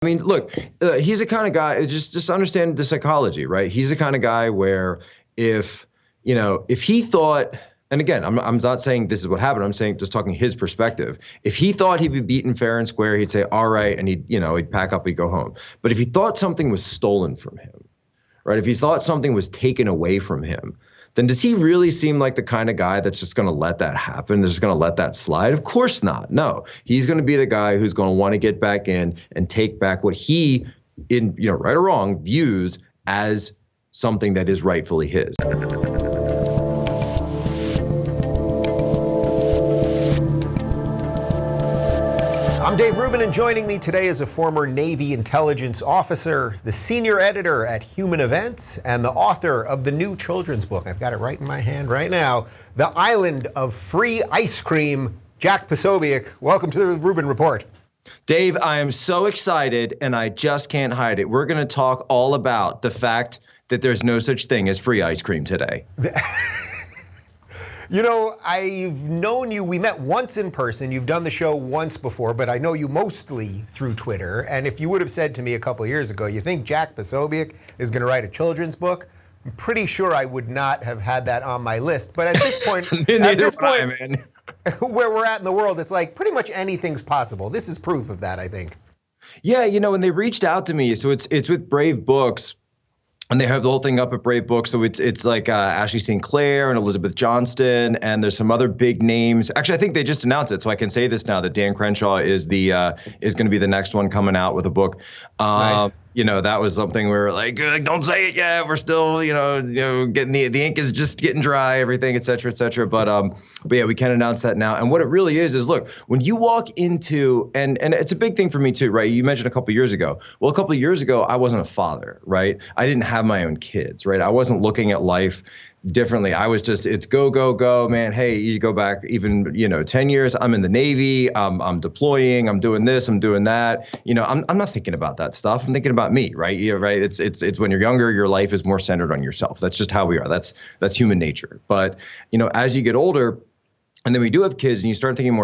I mean, look, he's the kind of guy, just understand the psychology, right? He's the kind of guy where if he thought, and again, I'm not saying this is what happened. I'm saying just talking his perspective. If he thought he'd be beaten fair and square, he'd say, all right, and he'd pack up, he'd go home. But if he thought something was stolen from him, right? If he thought something was taken away from him, then does he really seem like the kind of guy that's just going to let that happen? That's just going to let that slide? Of course not. No, he's going to be the guy who's going to want to get back in and take back what he, right or wrong, views as something that is rightfully his. I'm Dave Rubin, and joining me today is a former Navy intelligence officer, the senior editor at Human Events, and the author of the new children's book. I've got it right in my hand right now, The Island of Free Ice Cream, Jack Posobiec. Welcome to the Rubin Report. Dave, I am so excited, and I just can't hide it. We're going to talk all about the fact that there's no such thing as free ice cream today. You know, I've known you, we met once in person, you've done the show once before, but I know you mostly through Twitter. And if you would have said to me a couple of years ago, you think Jack Posobiec is going to write a children's book? I'm pretty sure I would not have had that on my list. But at this point, where we're at in the world, it's like pretty much anything's possible. This is proof of that, I think. Yeah, when they reached out to me, so it's with Brave Books. And they have the whole thing up at Brave Books. So it's like Ashley St. Clair and Elizabeth Johnston, and there's some other big names. Actually, I think they just announced it, so I can say this now that Dan Crenshaw is going to be the next one coming out with a book. Nice. That was something we were like, don't say it yet. We're still, getting the ink is just getting dry, everything, et cetera, et cetera. But yeah, we can announce that now. And what it really is look, when you walk into, and it's a big thing for me too, right? You mentioned a couple of years ago. Well, a couple of years ago, I wasn't a father, right? I didn't have my own kids, right? I wasn't looking at life differently. I was just, it's go, go, go, man. Hey, you go back even, 10 years, I'm in the Navy, I'm deploying, I'm doing this, I'm doing that. I'm not thinking about that stuff. I'm thinking about me, right? Yeah, right. It's when you're younger, your life is more centered on yourself. That's just how we are. That's human nature. But, as you get older, and then we do have kids and you start thinking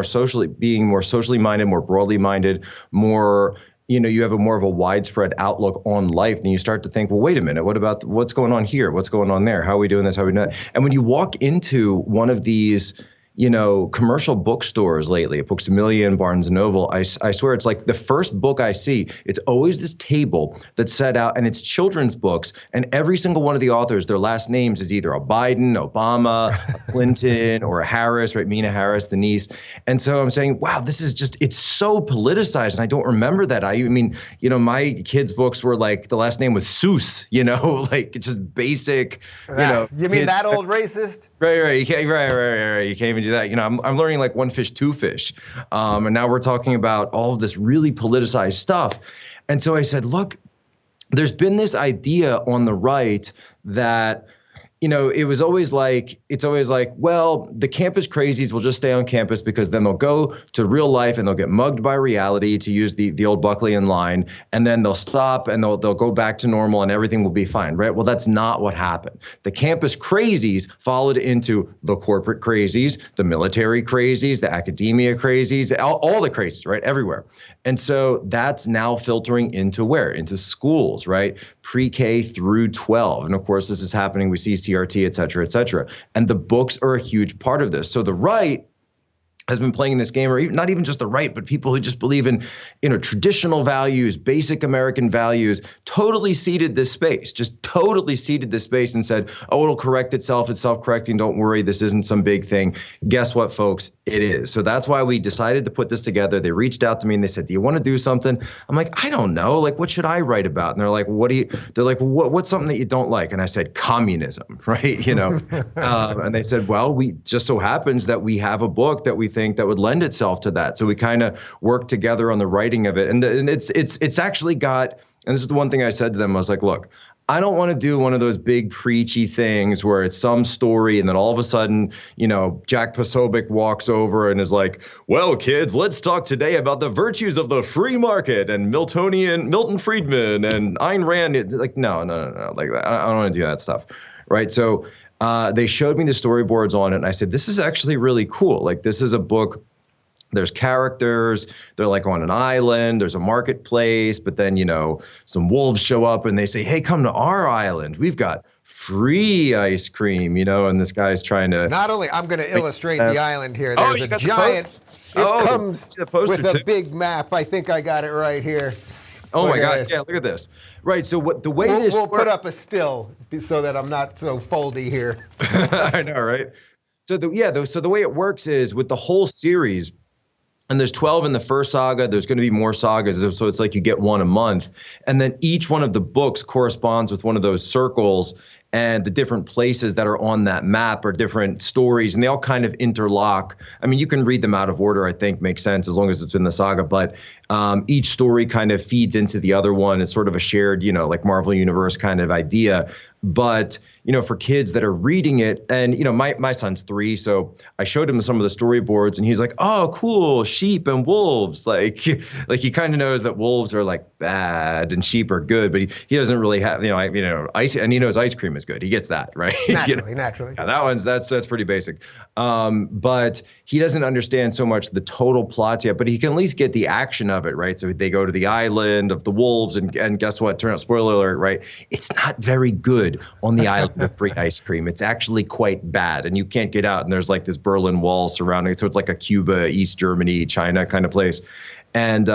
being more socially minded, more broadly minded, more, you have more of a widespread outlook on life, and you start to think, well, wait a minute, what about what's going on here? What's going on there? How are we doing this? How are we doing that? And when you walk into one of these, commercial bookstores lately, Books A Million, Barnes & Noble, I swear it's like the first book I see, it's always this table that's set out, and it's children's books, and every single one of the authors, their last names is either a Biden, Obama, a Clinton, or a Harris, right? Mina Harris, the niece. And so I'm saying, wow, this is just, it's so politicized, and I don't remember that. I mean, my kids' books were like, the last name was Seuss, like it's just basic, You mean that old racist? Right. You can't, right. You can't even do that. I'm learning like one fish, two fish. And now we're talking about all of this really politicized stuff. And so I said, look, there's been this idea on the right that, it's always like, well, the campus crazies will just stay on campus because then they'll go to real life and they'll get mugged by reality, to use the old Buckleyan line, and then they'll stop and they'll go back to normal and everything will be fine, right? Well, that's not what happened. The campus crazies followed into the corporate crazies, the military crazies, the academia crazies, all the crazies, right? Everywhere. And so that's now filtering into where? Into schools, right? Pre-K through 12. And of course, this is happening with CRT, et cetera, et cetera. And the books are a huge part of this. So the right has been playing this game, or even, not even just the right, but people who just believe in, traditional values, basic American values, totally seeded this space, and said, oh, it'll correct itself. It's self-correcting. Don't worry. This isn't some big thing. Guess what, folks? It is. So that's why we decided to put this together. They reached out to me and they said, do you want to do something? I'm like, I don't know. Like, what should I write about? And they're like, what's something that you don't like? And I said, communism, right? And they said, well, we just so happens that we have a book that we think that would lend itself to that. So we kind of worked together on the writing of it. And it's actually got, and this is the one thing I said to them, I was like, look, I don't want to do one of those big preachy things where it's some story and then all of a sudden, Jack Posobiec walks over and is like, well, kids, let's talk today about the virtues of the free market and Milton Friedman and Ayn Rand. It's like, no, like I don't want to do that stuff, right? So they showed me the storyboards on it, and I said, this is actually really cool. Like, this is a book There's characters, they're like on an island, there's a marketplace, but then, some wolves show up and they say, hey, come to our island. We've got free ice cream, and this guy's trying to. Not only, I'm going to illustrate the island here. Oh, There's you a got the giant, poster? it comes with a big map. I think I got it right here. Oh my gosh, yeah, look at this. Right, so the way we'll put up a still so that I'm not so foldy here. I know, right? So the way it works is with the whole series, and there's 12 in the first saga. There's going to be more sagas. So it's like you get one a month. And then each one of the books corresponds with one of those circles. And the different places that are on that map are different stories. And they all kind of interlock. I mean, you can read them out of order, I think, makes sense as long as it's in the saga. But each story kind of feeds into the other one. It's sort of a shared, like Marvel Universe kind of idea. But, for kids that are reading it, and, my son's 3, so I showed him some of the storyboards and he's like, oh, cool, sheep and wolves. Like he kind of knows that wolves are like bad and sheep are good, but he doesn't really have, ice, and he knows ice cream is good. He gets that, right? Naturally. Yeah, that's pretty basic. But he doesn't understand so much the total plots yet, but he can at least get the action of it, right? So they go to the island of the wolves and guess what? Turn out, spoiler alert, right? It's not very good on the island of free ice cream. It's actually quite bad, and you can't get out. And there's like this Berlin Wall surrounding it, so it's like a Cuba, East Germany, China kind of place. And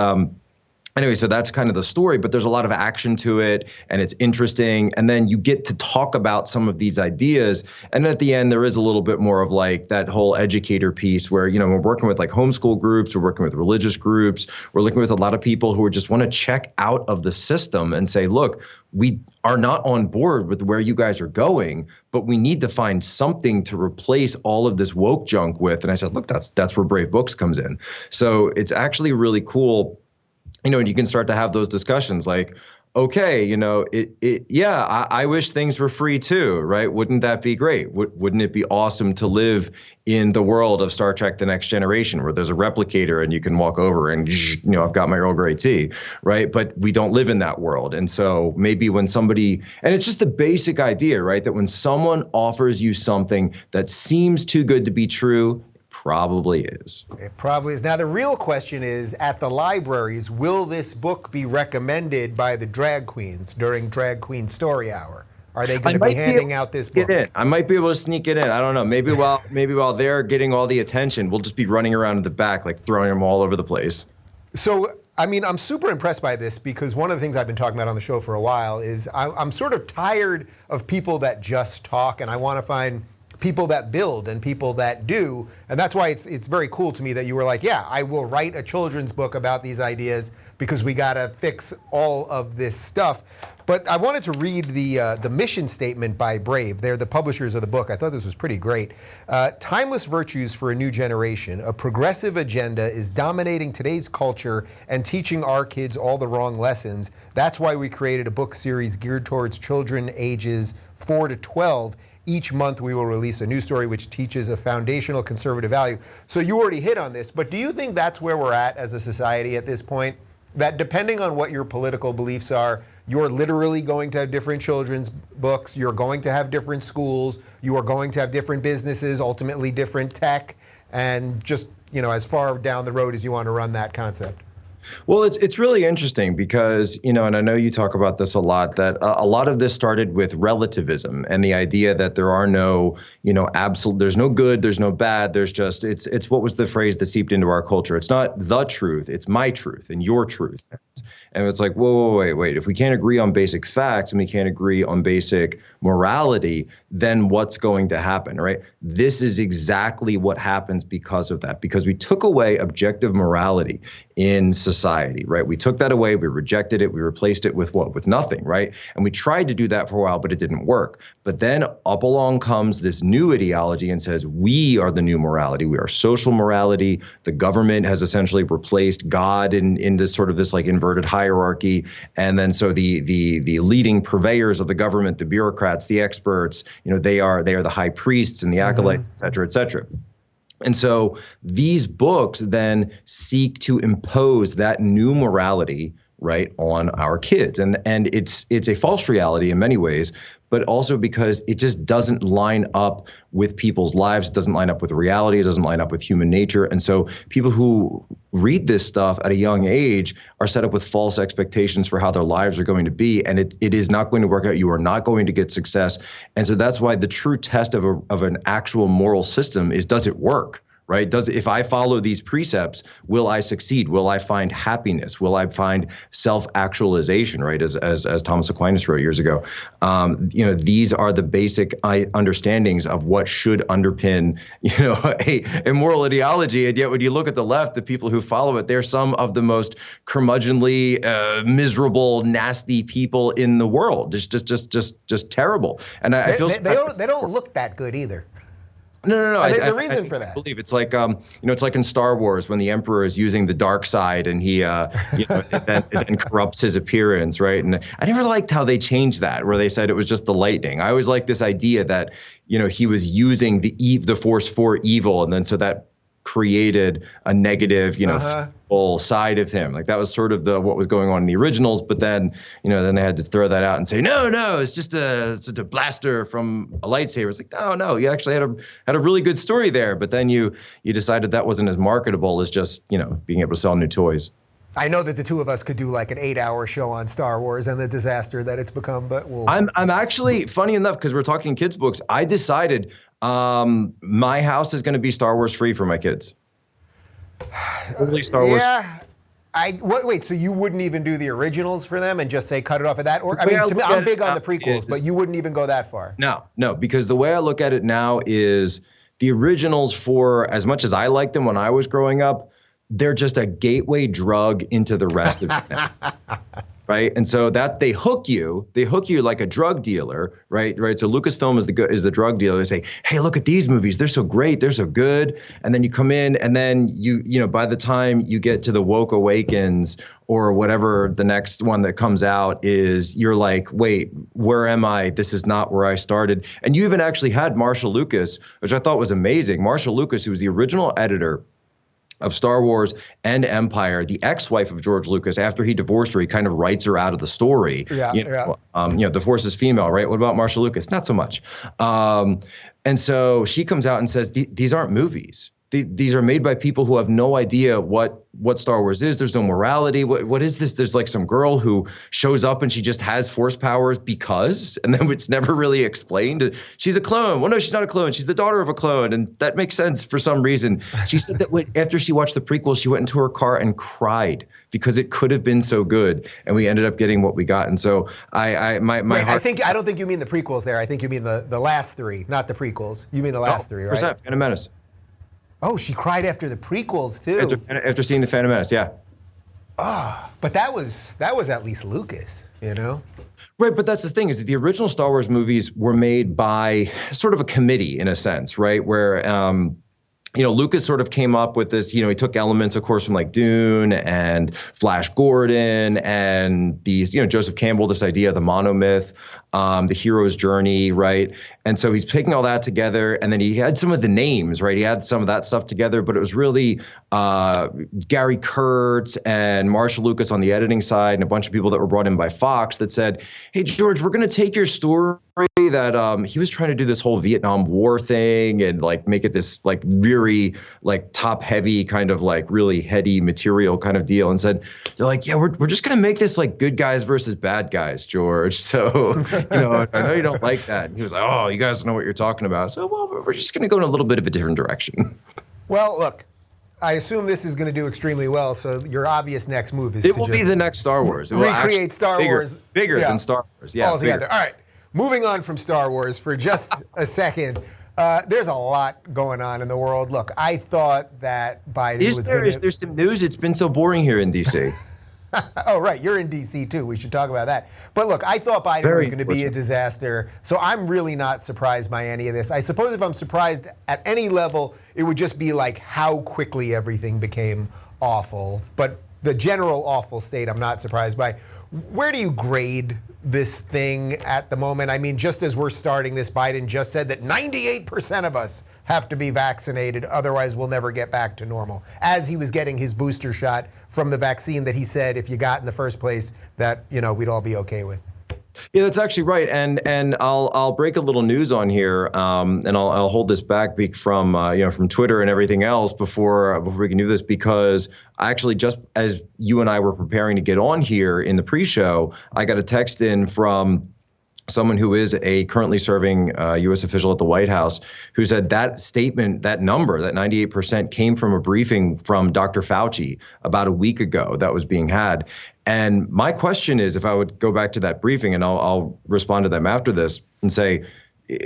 anyway, so that's kind of the story, but there's a lot of action to it and it's interesting. And then you get to talk about some of these ideas. And at the end, there is a little bit more of like that whole educator piece where, we're working with like homeschool groups, we're working with religious groups, we're looking with a lot of people who just want to check out of the system and say, look, we are not on board with where you guys are going, but we need to find something to replace all of this woke junk with. And I said, look, that's where Brave Books comes in. So it's actually really cool. And you can start to have those discussions like, okay, I wish things were free too, right? Wouldn't that be great? Wouldn't it be awesome to live in the world of Star Trek: The Next Generation where there's a replicator and you can walk over and, I've got my Earl Grey tea, right? But we don't live in that world. And so maybe when somebody, and it's just a basic idea, right? That when someone offers you something that seems too good to be true, probably is. It probably is. Now, the real question is, at the libraries, will this book be recommended by the drag queens during Drag Queen Story Hour? Are they going to be handing out this book? I might be able to sneak it in. I don't know. Maybe while they're getting all the attention, we'll just be running around in the back, like throwing them all over the place. So, I'm super impressed by this because one of the things I've been talking about on the show for a while is I'm sort of tired of people that just talk, and I want to find people that build and people that do. And that's why it's very cool to me that you were like, yeah, I will write a children's book about these ideas because we got to fix all of this stuff. But I wanted to read the mission statement by Brave. They're the publishers of the book. I thought this was pretty great. Timeless virtues for a new generation. A progressive agenda is dominating today's culture and teaching our kids all the wrong lessons. That's why we created a book series geared towards children ages 4 to 12. Each month we will release a new story which teaches a foundational conservative value. So you already hit on this, but do you think that's where we're at as a society at this point? That depending on what your political beliefs are, you're literally going to have different children's books, you're going to have different schools, you are going to have different businesses, ultimately different tech, and just, as far down the road as you want to run that concept? Well, it's really interesting because, and I know you talk about this a lot, that a lot of this started with relativism and the idea that there are no, absolute, there's no good, there's no bad, there's just, it's what was the phrase that seeped into our culture? It's not the truth, it's my truth and your truth. And it's like, whoa, wait. If we can't agree on basic facts and we can't agree on basic morality, then what's going to happen, right? This is exactly what happens because of that, because we took away objective morality in society, right? We took that away, we rejected it, we replaced it with what? With nothing, right? And we tried to do that for a while, but it didn't work. But then up along comes this new ideology and says, we are the new morality. We are social morality. The government has essentially replaced God in this sort of this like inverted hierarchy. And then so the leading purveyors of the government, the bureaucrats, the experts, they are the high priests and the acolytes, et cetera, et cetera. And so these books then seek to impose that new morality, right, on our kids. And it's a false reality in many ways, but also because it just doesn't line up with people's lives. It doesn't line up with reality. It doesn't line up with human nature. And so people who read this stuff at a young age are set up with false expectations for how their lives are going to be. And it is not going to work out. You are not going to get success. And so that's why the true test of an actual moral system is, does it work? Right? If I follow these precepts, will I succeed? Will I find happiness? Will I find self-actualization? Right? As Thomas Aquinas wrote years ago, these are the basic understandings of what should underpin, a moral ideology. And yet, when you look at the left, the people who follow it, they're some of the most curmudgeonly, miserable, nasty people in the world. Just terrible. And I feel they don't look that good either. No. There's a reason for that. I believe it's like, it's like in Star Wars when the Emperor is using the dark side and he, it then corrupts his appearance, right? And I never liked how they changed that, where they said it was just the lightning. I always liked this idea that, he was using the Force for evil, and then so that created a negative, full side of him. Like that was sort of what was going on in the originals. But then, then they had to throw that out and say, no, it's just a blaster from a lightsaber. It's like, no, you actually had a really good story there. But then you decided that wasn't as marketable as just, being able to sell new toys. I know that the two of us could do like an 8-hour show on Star Wars and the disaster that it's become, but I'm actually, funny enough, because we're talking kids' books, I decided my house is going to be Star Wars free for my kids. Only Star Wars. Yeah. Wait, so you wouldn't even do the originals for them and just say cut it off at that? Or to me, I'm big on the prequels, but you wouldn't even go that far. No, because the way I look at it now is the originals, for as much as I liked them when I was growing up, they're just a gateway drug into the rest of it. Right. And so that they hook you like a drug dealer. Right. So Lucasfilm is the drug dealer. They say, hey, look at these movies. They're so great. They're so good. And then you come in and then by the time you get to the Woke Awakens or whatever the next one that comes out is, you're like, wait, where am I? This is not where I started. And you even actually had Marshall Lucas, which I thought was amazing. Marshall Lucas, who was the original editor of Star Wars and Empire, the ex-wife of George Lucas, after he divorced her, he kind of writes her out of the story. The Force is female, right? What about Marshall Lucas? Not so much. And so she comes out and says, these aren't movies. These are made by people who have no idea what Star Wars is. There's no morality. What is this? There's like some girl who shows up and she just has force powers because, and then it's never really explained. She's a clone. Well, no, she's not a clone. She's the daughter of a clone. And that makes sense for some reason. She said that after she watched the prequel, she went into her car and cried because it could have been so good. And we ended up getting what we got. And so I don't think you mean the prequels there. I think you mean the last three, not the prequels. You mean the last three, right? Phantom Menace. Oh, she cried after the prequels too. After seeing the Phantom Menace, yeah. But that was at least Lucas, Right, but that's the thing, is that the original Star Wars movies were made by sort of a committee in a sense, right? Where Lucas sort of came up with this, he took elements, of course, from like Dune and Flash Gordon and these, Joseph Campbell, this idea of the monomyth, the hero's journey, right? And so he's picking all that together, and then he had some of the names, right? He had some of that stuff together, but it was really Gary Kurtz and Marshall Lucas on the editing side and a bunch of people that were brought in by Fox that said, hey, George, we're going to take your story that he was trying to do this whole Vietnam War thing and like make it this like very like top heavy kind of like really heady material kind of deal, and said, they're like, yeah, we're just going to make this like good guys versus bad guys, George. So, I know you don't like that. And he was like, oh, you guys don't know what you're talking about. So, well, we're just going to go in a little bit of a different direction. Well, look, I assume this is going to do extremely well. So your obvious next move is to be the next Star Wars. It will recreate Star Wars. Bigger than Star Wars. Yeah. Altogether. All right. Moving on from Star Wars for just a second. There's a lot going on in the world. Look, I thought that Biden was going to... Is there some news? It's been so boring here in D.C. Oh, right. You're in D.C. too. We should talk about that. But look, I thought Biden was going to be a disaster. So I'm really not surprised by any of this. I suppose if I'm surprised at any level, it would just be like how quickly everything became awful. But the general awful state, I'm not surprised by. Where do you grade this thing at the moment? I mean, just as we're starting this, Biden just said that 98% of us have to be vaccinated, otherwise we'll never get back to normal. As he was getting his booster shot from the vaccine that he said, if you got in the first place, that, you know, we'd all be okay with. Yeah, that's actually right. And I'll break a little news on here, and I'll hold this back from from Twitter and everything else before we can do this, because actually, just as you and I were preparing to get on here in the pre-show, I got a text in from someone who is a currently serving U.S. official at the White House, who said that statement, that number, that 98% came from a briefing from Dr. Fauci about a week ago that was being had. And my question is, if I would go back to that briefing, and I'll respond to them after this and say,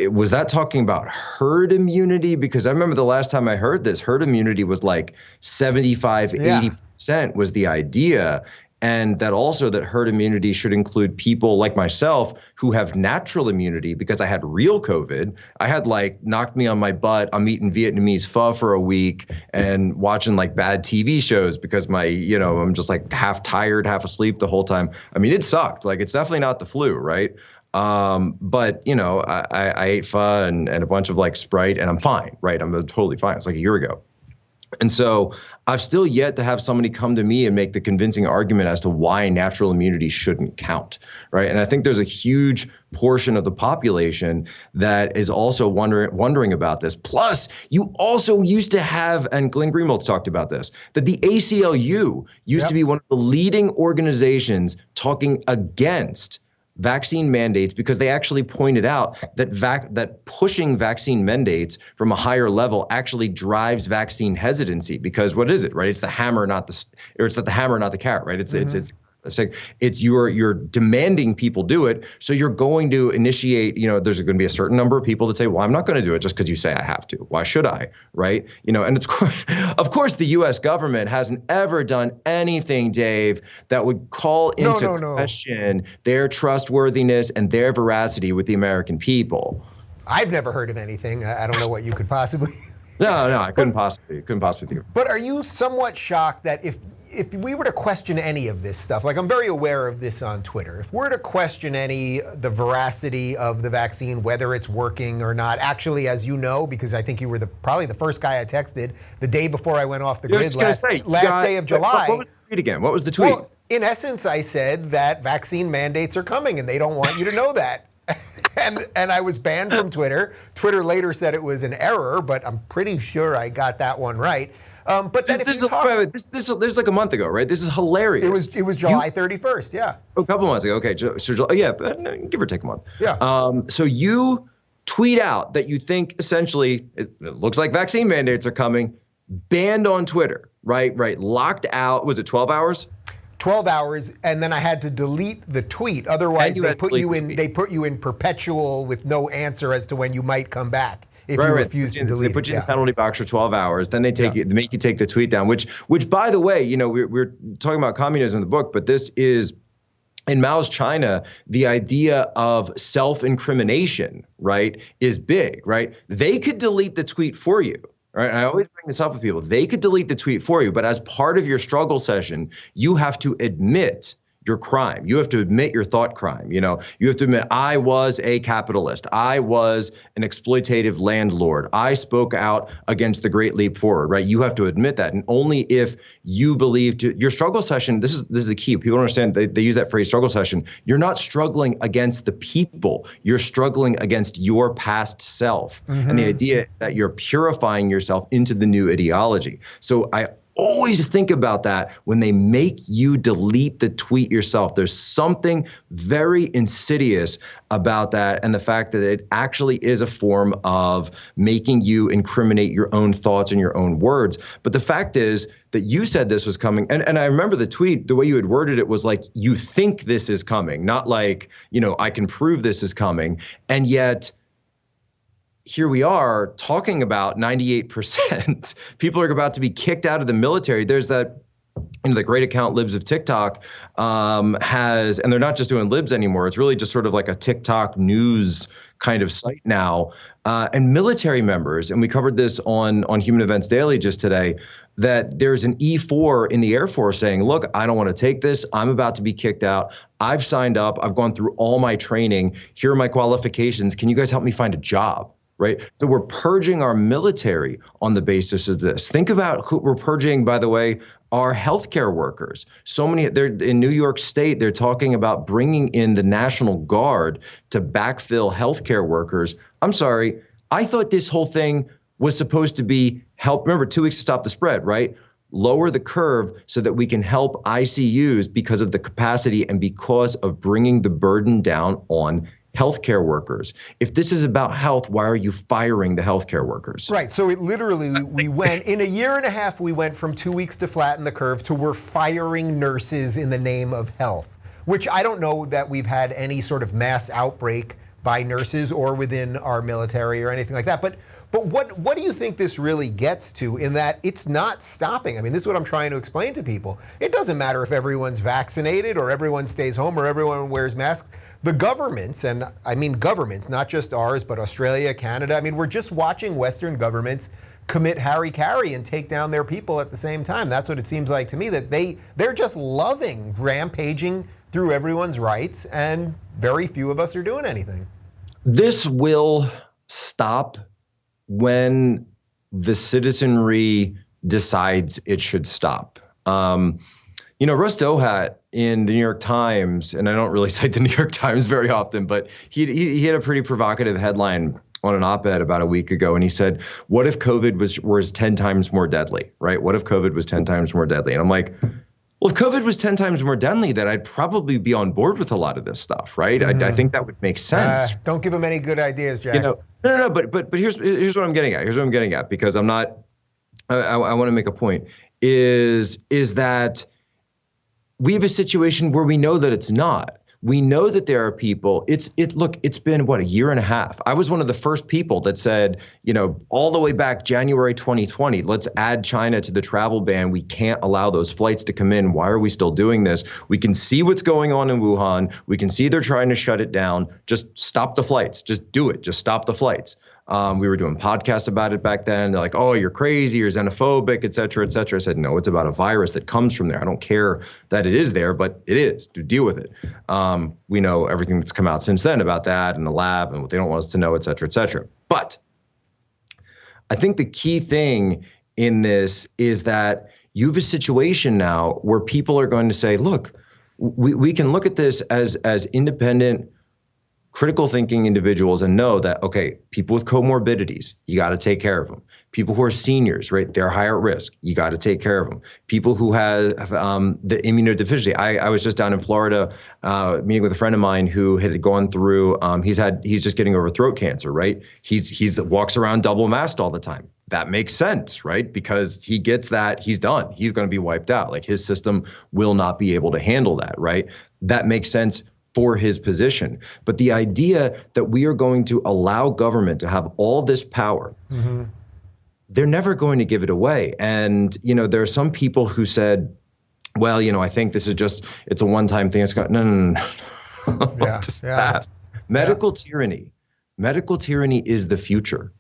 was that talking about herd immunity? Because I remember the last time I heard this, herd immunity was like 75, 80% was the idea. And that also that herd immunity should include people like myself who have natural immunity, because I had real COVID. I had like knocked me on my butt. I'm eating Vietnamese pho for a week and watching like bad TV shows because I'm just like half tired, half asleep the whole time. I mean, it sucked. Like, it's definitely not the flu, right? But I ate pho and a bunch of like Sprite, and I'm fine, right? I'm totally fine. It's like a year ago. And so I've still yet to have somebody come to me and make the convincing argument as to why natural immunity shouldn't count, right? And I think there's a huge portion of the population that is also wondering about this. Plus, you also used to have, and Glenn Greenwald's talked about this, that the ACLU used to be one of the leading organizations talking against vaccine mandates, because they actually pointed out that pushing vaccine mandates from a higher level actually drives vaccine hesitancy. Because what is it, right? It's the hammer, not the hammer, not the carrot, right? It's like you're demanding people do it, so you're going to initiate. There's going to be a certain number of people that say, "Well, I'm not going to do it just because you say I have to. Why should I?" Right? And it's of course the U.S. government hasn't ever done anything, Dave, that would call into question their trustworthiness and their veracity with the American people. I've never heard of anything. I don't know what you could possibly. No, I couldn't possibly think of. But are you somewhat shocked that if we were to question any of this stuff, like I'm very aware of this on Twitter, if we're to question the veracity of the vaccine, whether it's working or not, actually, as you know, because I think you were probably the first guy I texted the day before I went off the grid last day of July. What was the tweet again? What was the tweet? Well, in essence, I said that vaccine mandates are coming and they don't want you to know that. And I was banned from Twitter. Twitter later said it was an error, but I'm pretty sure I got that one right. But then this is like a month ago, right? This is hilarious. It was July 31st, yeah. A couple months ago. Okay, so yeah, give or take a month. Yeah. So you tweet out that you think essentially it looks like vaccine mandates are coming, banned on Twitter, right? Locked out. Was it 12 hours? 12 hours, and then I had to delete the tweet. Otherwise, they put you in perpetual with no answer as to when you might come back. If you refuse to delete it. They put you in the penalty box for 12 hours. Then they make you take the tweet down, which by the way, we're talking about communism in the book, but this is in Mao's China, the idea of self-incrimination, right, is big, right? They could delete the tweet for you. Right. I always bring this up with people. They could delete the tweet for you, but as part of your struggle session, you have to admit your crime. You have to admit your thought crime. You have to admit, I was a capitalist. I was an exploitative landlord. I spoke out against the Great Leap Forward, right? You have to admit that. And only if you believe your struggle session, this is the key. People don't understand, they use that phrase struggle session. You're not struggling against the people. You're struggling against your past self. Mm-hmm. And the idea is that you're purifying yourself into the new ideology. So I always think about that when they make you delete the tweet yourself. There's something very insidious about that, and the fact that it actually is a form of making you incriminate your own thoughts and your own words. But the fact is that you said this was coming, and I remember the tweet, the way you had worded it was like, you think this is coming, not like, I can prove this is coming. And yet, here we are talking about 98%. People are about to be kicked out of the military. There's that, the great account Libs of TikTok has, and they're not just doing Libs anymore. It's really just sort of like a TikTok news kind of site now. And military members, and we covered this on Human Events Daily just today, that there's an E4 in the Air Force saying, look, I don't want to take this. I'm about to be kicked out. I've signed up. I've gone through all my training. Here are my qualifications. Can you guys help me find a job? Right? So we're purging our military on the basis of this. Think about who we're purging, by the way, our healthcare workers. So many, they're in New York State, they're talking about bringing in the National Guard to backfill healthcare workers. I'm sorry, I thought this whole thing was supposed to be help. Remember, 2 weeks to stop the spread, right? Lower the curve so that we can help ICUs because of the capacity and because of bringing the burden down on healthcare workers. If this is about health, why are you firing the healthcare workers? Right. So it literally, we went in a year and a half, we went from 2 weeks to flatten the curve to we're firing nurses in the name of health, which I don't know that we've had any sort of mass outbreak by nurses or within our military or anything like that. But what do you think this really gets to in that it's not stopping? I mean, this is what I'm trying to explain to people. It doesn't matter if everyone's vaccinated or everyone stays home or everyone wears masks. The governments, and I mean governments, not just ours, but Australia, Canada. I mean, we're just watching Western governments commit hara-kiri and take down their people at the same time. That's what it seems like to me, that they're just loving rampaging through everyone's rights, and very few of us are doing anything. This will stop when the citizenry decides it should stop. Russ Dohat in the New York Times, and I don't really cite the New York Times very often, but he had a pretty provocative headline on an op-ed about a week ago, and he said, what if COVID was 10 times more deadly, right? What if COVID was 10 times more deadly? And I'm like, well, if COVID was 10 times more deadly, then I'd probably be on board with a lot of this stuff, right? I think that would make sense. Don't give him any good ideas, Jack. No, but here's what I'm getting at. Here's what I'm getting at, because I'm not, I want to make a point, is that we have a situation where we know that it's not. We know that there are people, look, it's been what, a year and a half. I was one of the first people that said, all the way back January 2020, let's add China to the travel ban. We can't allow those flights to come in. Why are we still doing this? We can see what's going on in Wuhan. We can see they're trying to shut it down. Just stop the flights. Just do it. Just stop the flights. We were doing podcasts about it back then. They're like, oh, you're crazy, you're xenophobic, et cetera, et cetera. I said, no, it's about a virus that comes from there. I don't care that it is there, but it is. To deal with it. We know everything that's come out since then about that and the lab and what they don't want us to know, et cetera, et cetera. But I think the key thing in this is that you have a situation now where people are going to say, look, we can look at this as independent, critical thinking individuals and know that, okay, people with comorbidities, you got to take care of them. People who are seniors, right, they're higher at risk, you got to take care of them. People who have the immunodeficiency. I was just down in Florida meeting with a friend of mine who had gone through, he's just getting over throat cancer, right? He's walks around double masked all the time. That makes sense, right? Because he gets that, he's done. He's going to be wiped out. Like his system will not be able to handle that, right? That makes sense for his position. But the idea that we are going to allow government to have all this power, they're never going to give it away. And, there are some people who said, well, I think this is it's a one-time thing. It's got, no. Yeah. Medical tyranny is the future.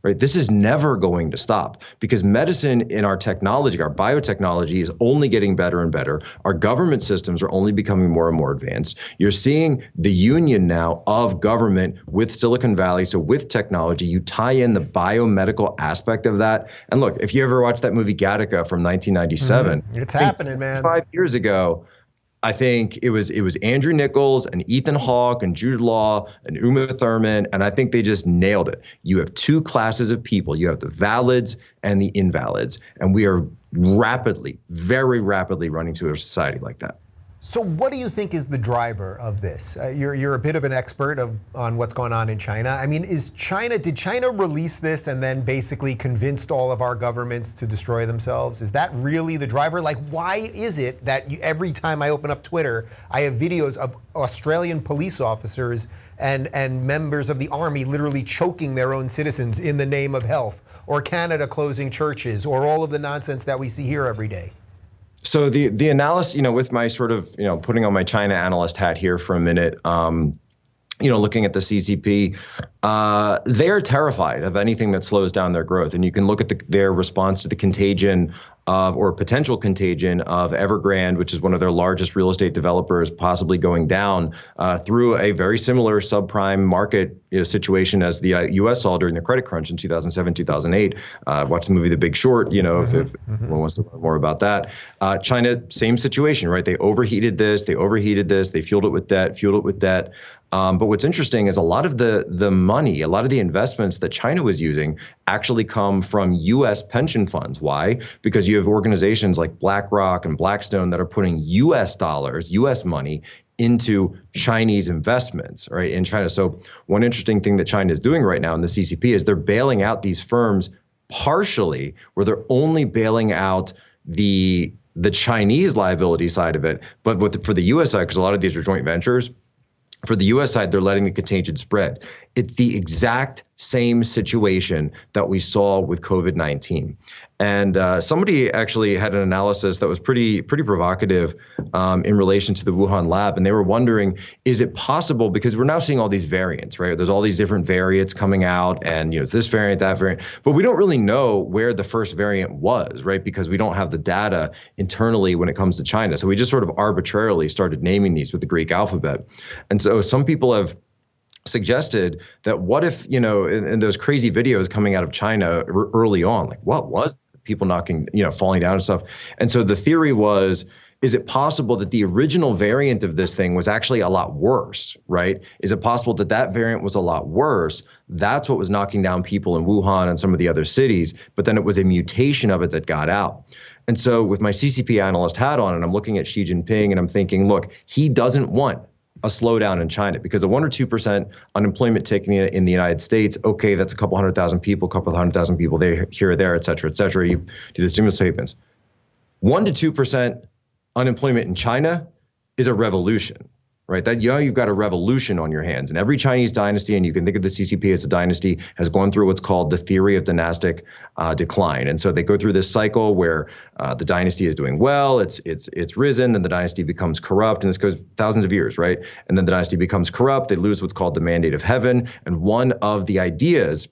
Right? This is never going to stop because medicine in our technology, our biotechnology is only getting better and better. Our government systems are only becoming more and more advanced. You're seeing the union now of government with Silicon Valley. So with technology, you tie in the biomedical aspect of that. And look, if you ever watched that movie Gattaca from 1997, it's happening, man. 5 years ago, I think it was Andrew Nichols and Ethan Hawke and Jude Law and Uma Thurman, and I think they just nailed it. You have two classes of people. You have the valids and the invalids, and we are rapidly, very rapidly running to a society like that. So what do you think is the driver of this? You're a bit of an expert on what's going on in China. I mean, did China release this and then basically convinced all of our governments to destroy themselves? Is that really the driver? Like, why is it that every time I open up Twitter, I have videos of Australian police officers and members of the army literally choking their own citizens in the name of health, or Canada closing churches, or all of the nonsense that we see here every day? So the analysis, with my sort of, putting on my China analyst hat here for a minute, looking at the CCP, they're terrified of anything that slows down their growth. And you can look at their response to the contagion or potential contagion of Evergrande, which is one of their largest real estate developers, possibly going down through a very similar subprime market situation as the U.S. saw during the credit crunch in 2007, 2008. Watch the movie The Big Short, if anyone wants to learn more about that. China, same situation, right? They overheated this, they fueled it with debt. But what's interesting is a lot of the money, a lot of the investments that China was using actually come from U.S. pension funds. Why? Because you have organizations like BlackRock and Blackstone that are putting U.S. dollars, U.S. money into Chinese investments, right, in China. So one interesting thing that China is doing right now in the CCP is they're bailing out these firms partially, where they're only bailing out the Chinese liability side of it. But for the U.S. side, because a lot of these are joint ventures, for the U.S. side, they're letting the contagion spread. It's the exact same situation that we saw with COVID-19. And somebody actually had an analysis that was pretty provocative in relation to the Wuhan lab. And they were wondering, is it possible, because we're now seeing all these variants, right? There's all these different variants coming out, and it's this variant, that variant, but we don't really know where the first variant was, right? Because we don't have the data internally when it comes to China. So we just sort of arbitrarily started naming these with the Greek alphabet. And so some people have suggested that what if, in those crazy videos coming out of China early on, like what was people knocking, falling down and stuff. And so the theory was, is it possible that the original variant of this thing was actually a lot worse, right? Is it possible that that variant was a lot worse? That's what was knocking down people in Wuhan and some of the other cities, but then it was a mutation of it that got out. And so with my CCP analyst hat on, and I'm looking at Xi Jinping and I'm thinking, look, he doesn't want a slowdown in China, because a 1 or 2% unemployment tick in the United States, okay, that's a couple 100,000 people there, here or there, et cetera, you do the stimulus payments. 1 to 2% unemployment in China is a revolution, right? That you've got a revolution on your hands. And every Chinese dynasty, and you can think of the CCP as a dynasty, has gone through what's called the theory of dynastic decline. And so they go through this cycle where the dynasty is doing well, it's risen, then the dynasty becomes corrupt, and this goes thousands of years, right? And then the dynasty becomes corrupt, they lose what's called the mandate of heaven. And one of the ideas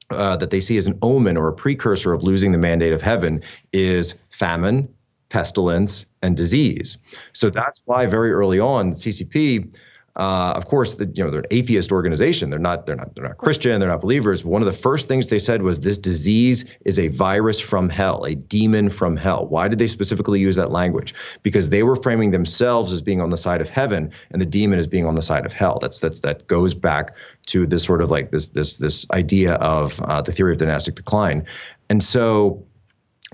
that they see as an omen or a precursor of losing the mandate of heaven is famine, pestilence, and disease. So that's why very early on, the CCP, of course, they're an atheist organization. They're not Christian. They're not believers. But one of the first things they said was, this disease is a virus from hell, a demon from hell. Why did they specifically use that language? Because they were framing themselves as being on the side of heaven, and the demon as being on the side of hell. That goes back to this sort of like this idea of the theory of dynastic decline. And so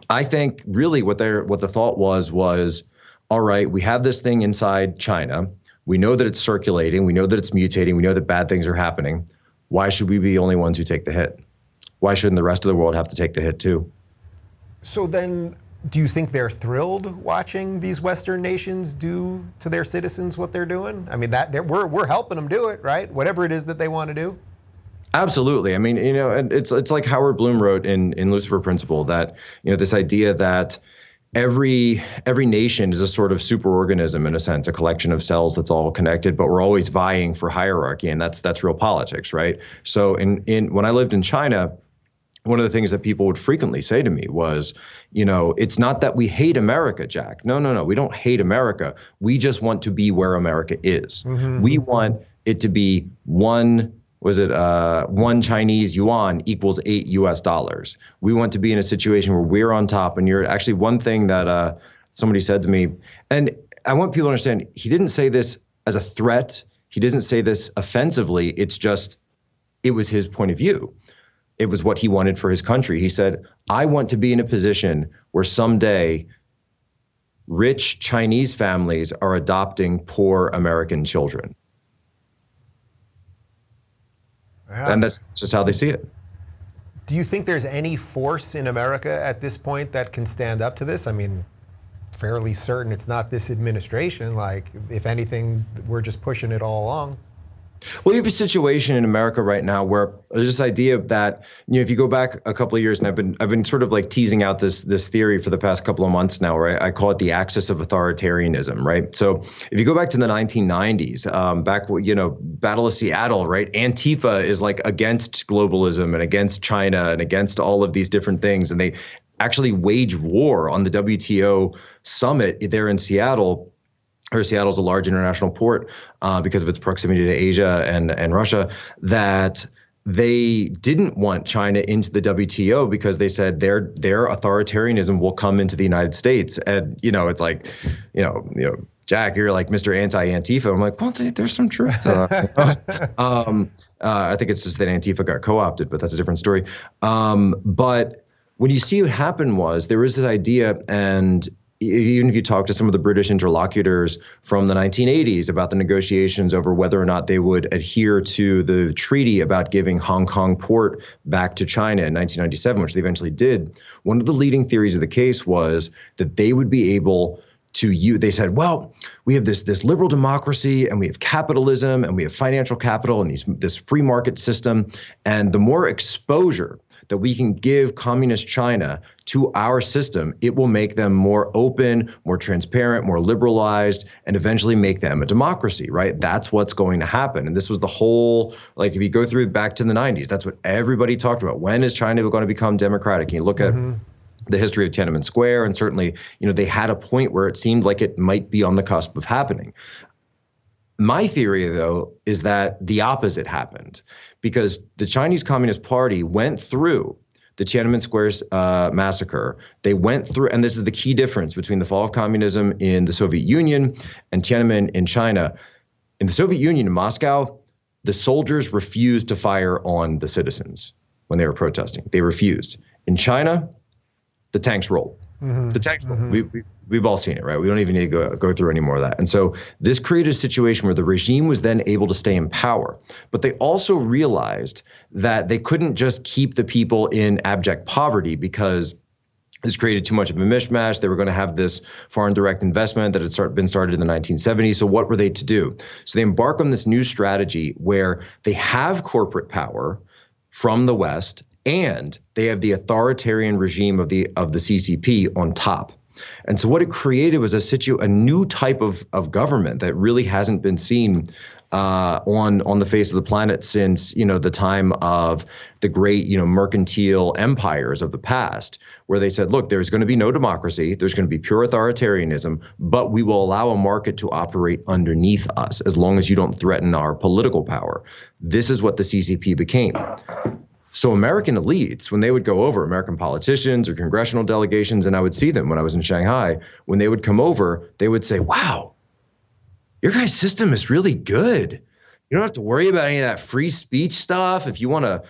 I think really what the thought was, all right, we have this thing inside China. We know that it's circulating. We know that it's mutating. We know that bad things are happening. Why should we be the only ones who take the hit? Why shouldn't the rest of the world have to take the hit too? So then, do you think they're thrilled watching these Western nations do to their citizens what they're doing? I mean, we're helping them do it, right? Whatever it is that they want to do. Absolutely. I mean, and it's like Howard Bloom wrote in Lucifer Principle, that this idea that every nation is a sort of superorganism, in a sense, a collection of cells that's all connected, but we're always vying for hierarchy, and that's real politics, right? So when I lived in China, one of the things that people would frequently say to me was, it's not that we hate America, Jack. No, we don't hate America. We just want to be where America is. Mm-hmm. We want it to be one Chinese yuan equals $8. We want to be in a situation where we're on top. And you're actually, one thing that somebody said to me, and I want people to understand, he didn't say this as a threat. He doesn't say this offensively. It was his point of view. It was what he wanted for his country. He said, I want to be in a position where someday rich Chinese families are adopting poor American children. Yeah. And that's just how they see it. Do you think there's any force in America at this point that can stand up to this? I mean, fairly certain it's not this administration. Like, if anything, we're just pushing it all along. Well, you have a situation in America right now where there's this idea that, if you go back a couple of years, and I've been sort of like teasing out this theory for the past couple of months now, right? I call it the axis of authoritarianism, right? So if you go back to the 1990s, Battle of Seattle, right? Antifa is like against globalism and against China and against all of these different things, and they actually wage war on the WTO summit there in Seattle. Seattle's a large international port because of its proximity to Asia and Russia, that they didn't want China into the WTO because they said their authoritarianism will come into the United States. And, it's like, Jack, you're like Mr. Anti-Antifa. I'm like, well, there's some truth to that. I think it's just that Antifa got co-opted, but that's a different story. But when you see what happened was there was this idea, and even if you talk to some of the British interlocutors from the 1980s about the negotiations over whether or not they would adhere to the treaty about giving Hong Kong port back to China in 1997, which they eventually did, one of the leading theories of the case was that they would be able to use, they said, well, we have this liberal democracy and we have capitalism and we have financial capital and this free market system. And the more exposure that we can give communist China to our system, it will make them more open, more transparent, more liberalized, and eventually make them a democracy, right? That's what's going to happen. And this was the whole, like if you go through back to the 90s, that's what everybody talked about. When is China going to become democratic? And you look at the history of Tiananmen Square, and certainly, they had a point where it seemed like it might be on the cusp of happening. My theory, though, is that the opposite happened because the Chinese Communist Party went through the Tiananmen Square massacre. They went through, and this is the key difference between the fall of communism in the Soviet Union and Tiananmen in China. In the Soviet Union, in Moscow, the soldiers refused to fire on the citizens when they were protesting. They refused. In China, the tanks rolled. The tanks rolled. We've all seen it, right? We don't even need to go through any more of that. And so this created a situation where the regime was then able to stay in power. But they also realized that they couldn't just keep the people in abject poverty because this created too much of a mishmash. They were going to have this foreign direct investment that had been started in the 1970s. So what were they to do? So they embark on this new strategy where they have corporate power from the West and they have the authoritarian regime of the CCP on top. And so what it created was a new type of government that really hasn't been seen on the face of the planet since, the time of the great, mercantile empires of the past, where they said, look, there's going to be no democracy, there's going to be pure authoritarianism, but we will allow a market to operate underneath us as long as you don't threaten our political power. This is what the CCP became. So American elites, when they would go over, American politicians or congressional delegations, and I would see them when I was in Shanghai, when they would come over, they would say, wow, your guys' system is really good. You don't have to worry about any of that free speech stuff. If you want a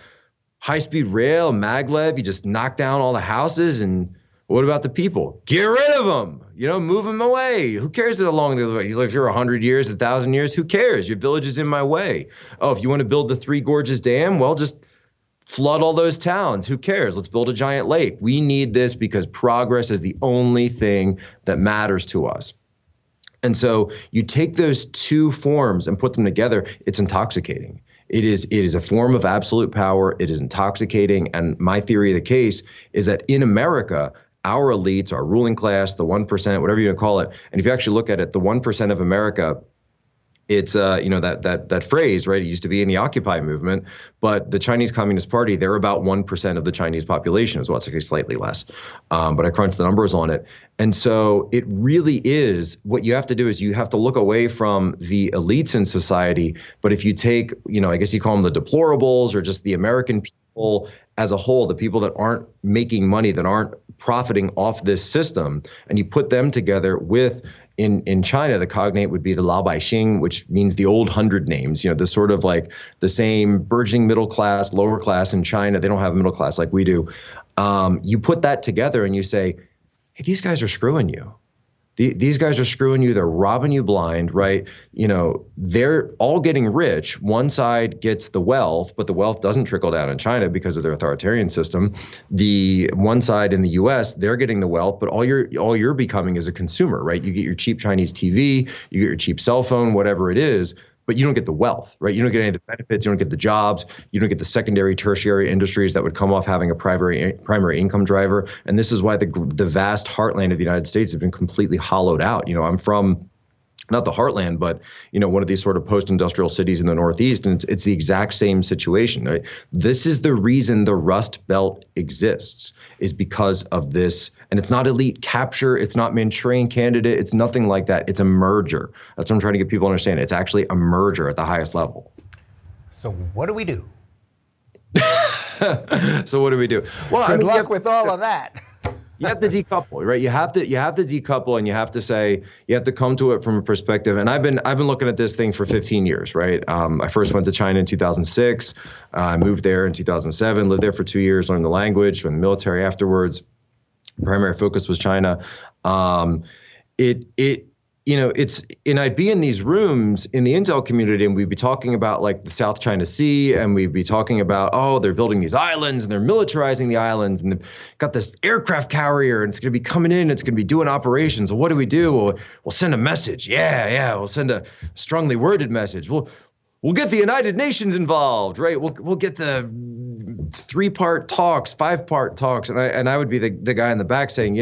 high-speed rail, maglev, you just knock down all the houses. And what about the people? Get rid of them. Move them away. Who cares how long they live? You live here 100 years, 1,000 years. Who cares? Your village is in my way. Oh, if you want to build the Three Gorges Dam, well, just flood all those towns. Who cares? Let's build a giant lake. We need this because progress is the only thing that matters to us. And so you take those two forms and put them together, it's intoxicating. It is a form of absolute power. It is intoxicating. And my theory of the case is that in America, our elites, our ruling class, the 1%, whatever you want to call it, and if you actually look at it, the 1% of America, it's that phrase, right? It used to be in the Occupy movement, but the Chinese Communist Party, they're about 1% of the Chinese population as well. It's actually slightly less, but I crunched the numbers on it. And so it really is, what you have to do is you have to look away from the elites in society. But if you take, I guess you call them the deplorables or just the American people as a whole, the people that aren't making money, that aren't profiting off this system, and you put them together with, in China, the cognate would be the Lao Baixing, which means the old 100 names, the sort of like the same burgeoning middle class, lower class in China. They don't have a middle class like we do. You put that together and you say, hey, these guys are screwing you. These guys are screwing you. They're robbing you blind, right? They're all getting rich. One side gets the wealth, but the wealth doesn't trickle down in China because of their authoritarian system. The one side in the U.S., they're getting the wealth, but all you're becoming is a consumer, right? You get your cheap Chinese TV, you get your cheap cell phone, whatever it is. but you don't get the wealth, right? You don't get any of the benefits, you don't get the jobs, you don't get the secondary, tertiary industries that would come off having a primary income driver. And this is why the vast heartland of the United States has been completely hollowed out. I'm from not the heartland, but one of these sort of post-industrial cities in the Northeast, and it's the exact same situation. Right? This is the reason the Rust Belt exists, is because of this. And it's not elite capture, it's not Manchurian candidate, it's nothing like that. It's a merger. That's what I'm trying to get people to understand. It's actually a merger at the highest level. So what do we do? So what do we do? Well, Good luck with all of that. You have to decouple, right? You have to decouple, and you have to say, you have to come to it from a perspective. And I've been looking at this thing for 15 years, right? I first went to China in 2006. I moved there in 2007, lived there for 2 years, learned the language, joined the military afterwards. Primary focus was China. I'd be in these rooms in the intel community, and we'd be talking about like the South China Sea, and we'd be talking about, oh, they're building these islands and they're militarizing the islands, and they've got this aircraft carrier, and it's going to be coming in, it's going to be doing operations. Well, what do we do? We'll send a message. Yeah, we'll send a strongly worded message. We'll get the United Nations involved, right? We'll get the 3-part talks, 5-part talks, and I would be the guy in the back saying,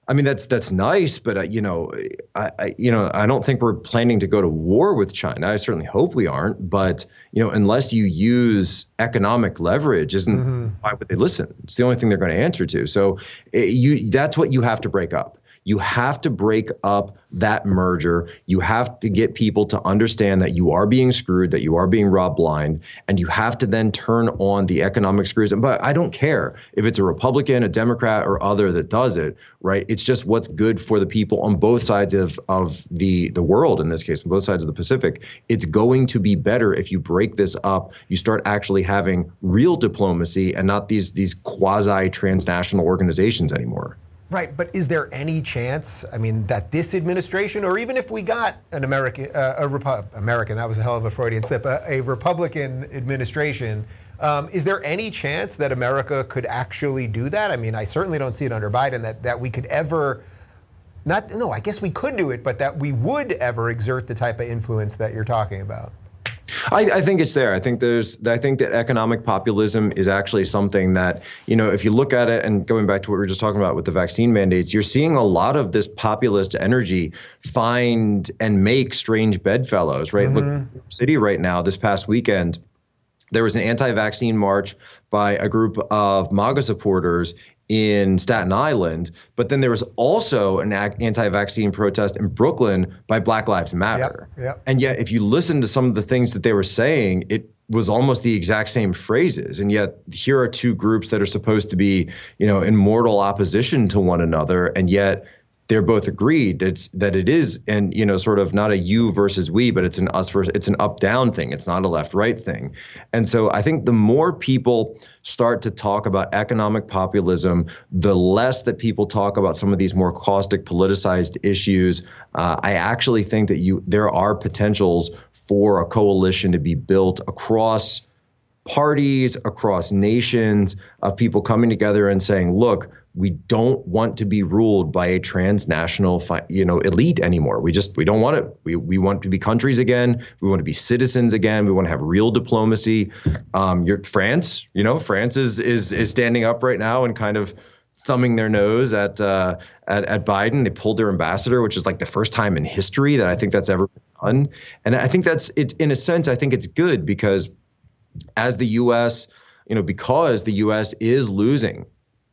I mean, that's nice, but I don't think we're planning to go to war with China. I certainly hope we aren't, but unless you use economic leverage, why would they listen? It's the only thing they're going to answer to. So that's what you have to break up. You have to break up that merger. You have to get people to understand that you are being screwed, that you are being robbed blind, and you have to then turn on the economic screws. But I don't care if it's a Republican, a Democrat, or other that does it, right? It's just what's good for the people on both sides of the world, in this case, on both sides of the Pacific. It's going to be better if you break this up. You start actually having real diplomacy and not these quasi-transnational organizations anymore. Right, but is there any chance, that this administration, or even if we got an American, that was a hell of a Freudian slip, a Republican administration, is there any chance that America could actually do that? I certainly don't see it under Biden, that we could ever, I guess we could do it, but that we would ever exert the type of influence that you're talking about. I think it's there. I think that economic populism is actually something that, if you look at it, and going back to what we were just talking about with the vaccine mandates, you're seeing a lot of this populist energy find and make strange bedfellows, right? Look, New York City right now, this past weekend, there was an anti-vaccine march by a group of MAGA supporters in Staten Island, but then there was also an anti-vaccine protest in Brooklyn by Black Lives Matter. Yep. And yet, if you listen to some of the things that they were saying, it was almost the exact same phrases. And yet, here are two groups that are supposed to be, in mortal opposition to one another, and yet they're both agreed that it is, and sort of not a you versus we, but it's an us versus, it's an up-down thing. It's not a left-right thing. And so I think the more people start to talk about economic populism, the less that people talk about some of these more caustic, politicized issues. I actually think that there are potentials for a coalition to be built across parties, across nations, of people coming together and saying, look, we don't want to be ruled by a transnational, elite anymore. We don't want it. We want to be countries again. We want to be citizens again. We want to have real diplomacy. France is standing up right now and kind of thumbing their nose at Biden. They pulled their ambassador, which is like the first time in history that I think that's ever been done. And I think in a sense, I think it's good because as the U.S., because the U.S. is losing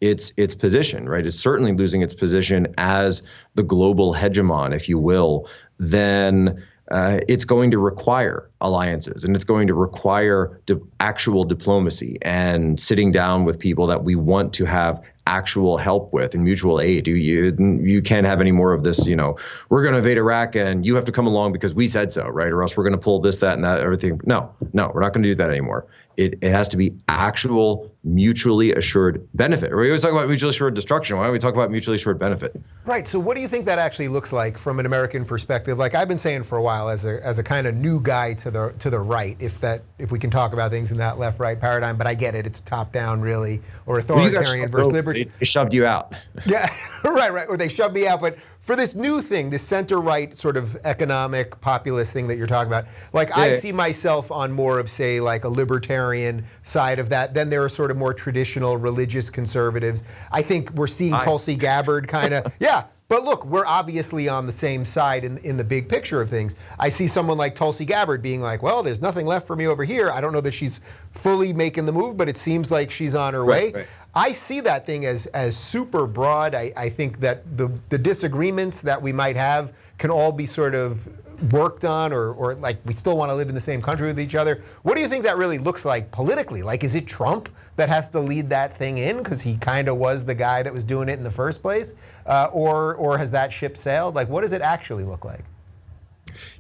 its position, right? It's certainly losing its position as the global hegemon, if you will, then it's going to require alliances, and it's going to require actual diplomacy and sitting down with people that we want to have actual help with and mutual aid. You can't have any more of this, we're going to invade Iraq and you have to come along because we said so, right? Or else we're going to pull this, that, and that, everything. No, we're not going to do that anymore. It has to be actual mutually assured benefit. We always talk about mutually assured destruction. Why don't we talk about mutually assured benefit? Right. So what do you think that actually looks like from an American perspective? Like I've been saying for a while, as a kind of new guy to the right, if we can talk about things in that left-right paradigm, but I get it. It's top-down, really, or authoritarian versus liberty. They shoved you out. Yeah, right. Or they shoved me out. But for this new thing, this center-right sort of economic populist thing that you're talking about, like I see myself on more of, say, like a libertarian side of that. Then there are sort of more traditional religious conservatives. I think we're seeing Tulsi Gabbard kind of, yeah. But look, we're obviously on the same side in the big picture of things. I see someone like Tulsi Gabbard being like, well, there's nothing left for me over here. I don't know that she's fully making the move, but it seems like she's on her way. Right. I see that thing as super broad. I think that the disagreements that we might have can all be sort of worked on, or like we still want to live in the same country with each other. What do you think that really looks like politically? Like, is it Trump that has to lead that thing in because he kind of was the guy that was doing it in the first place? Or has that ship sailed? Like, what does it actually look like?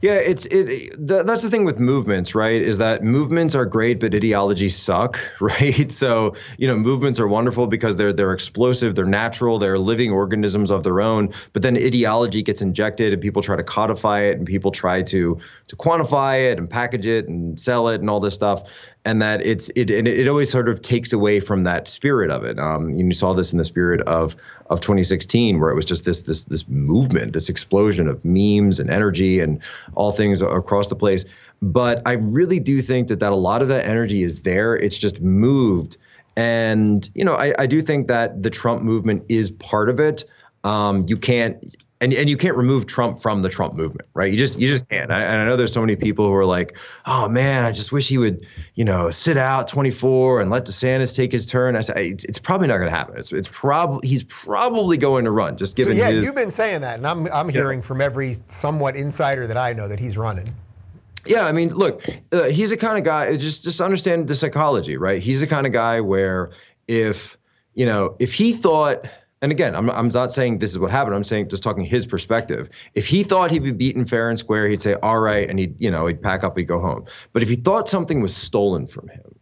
Yeah, that's the thing with movements, right? Is that movements are great, but ideologies suck, right? So, movements are wonderful because they're explosive, they're natural, they're living organisms of their own. But then ideology gets injected, and people try to codify it, and people try to quantify it and package it and sell it and all this stuff. And that it always sort of takes away from that spirit of it. You saw this in the spirit of 2016, where it was just this movement, this explosion of memes and energy and all things across the place. But I really do think that a lot of that energy is there. It's just moved. And, I do think that the Trump movement is part of it. You can't. And you can't remove Trump from the Trump movement, right? You just can't. And I know there's so many people who are like, oh man, I just wish he would, sit out 24 and let DeSantis take his turn. I say it's probably not going to happen. He's probably going to run. Just given his. You've been saying that, and I'm hearing from every somewhat insider that I know that he's running. Yeah, I mean, look, he's the kind of guy. Just understand the psychology, right? He's the kind of guy where if he thought. And again, I'm not saying this is what happened. I'm saying just talking his perspective. If he thought he'd be beaten fair and square, he'd say, all right, and he'd pack up, he'd go home. But if he thought something was stolen from him,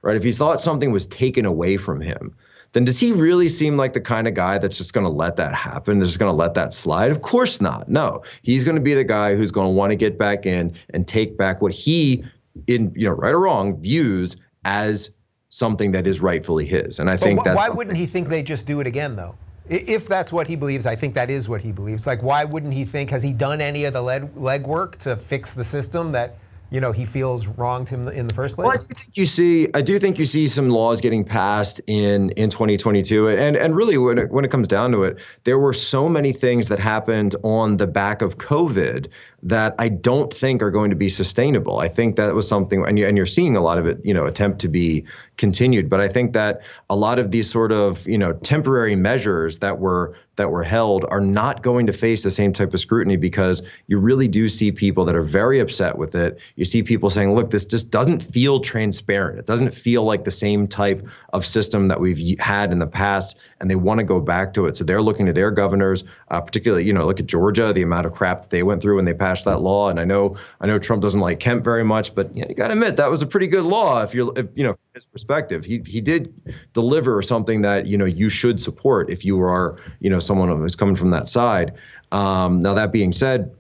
right? If he thought something was taken away from him, then does he really seem like the kind of guy that's just going to let that happen? That's just going to let that slide? Of course not. No, he's going to be the guy who's going to want to get back in and take back what he, right or wrong, views as something that is rightfully his. And I think that's why wouldn't he think they just do it again, though? If that's what he believes, I think that is what he believes. Like, why wouldn't he think, has he done any of the legwork to fix the system that, he feels wronged him in the first place? Well, I do think you see some laws getting passed in 2022. And really, when it comes down to it, there were so many things that happened on the back of COVID that I don't think are going to be sustainable. I think that was something, and you're seeing a lot of it, attempt to be continued. But I think that a lot of these sort of, temporary measures that were held are not going to face the same type of scrutiny, because you really do see people that are very upset with it. You see people saying, look, this just doesn't feel transparent. It doesn't feel like the same type of system that we've had in the past, and they want to go back to it. So they're looking to their governors, particularly, look at Georgia, the amount of crap that they went through when they passed that law. And I know Trump doesn't like Kemp very much, but you got to admit that was a pretty good law. If from his perspective, he did deliver something that you should support if you are someone who's coming from that side. Now that being said,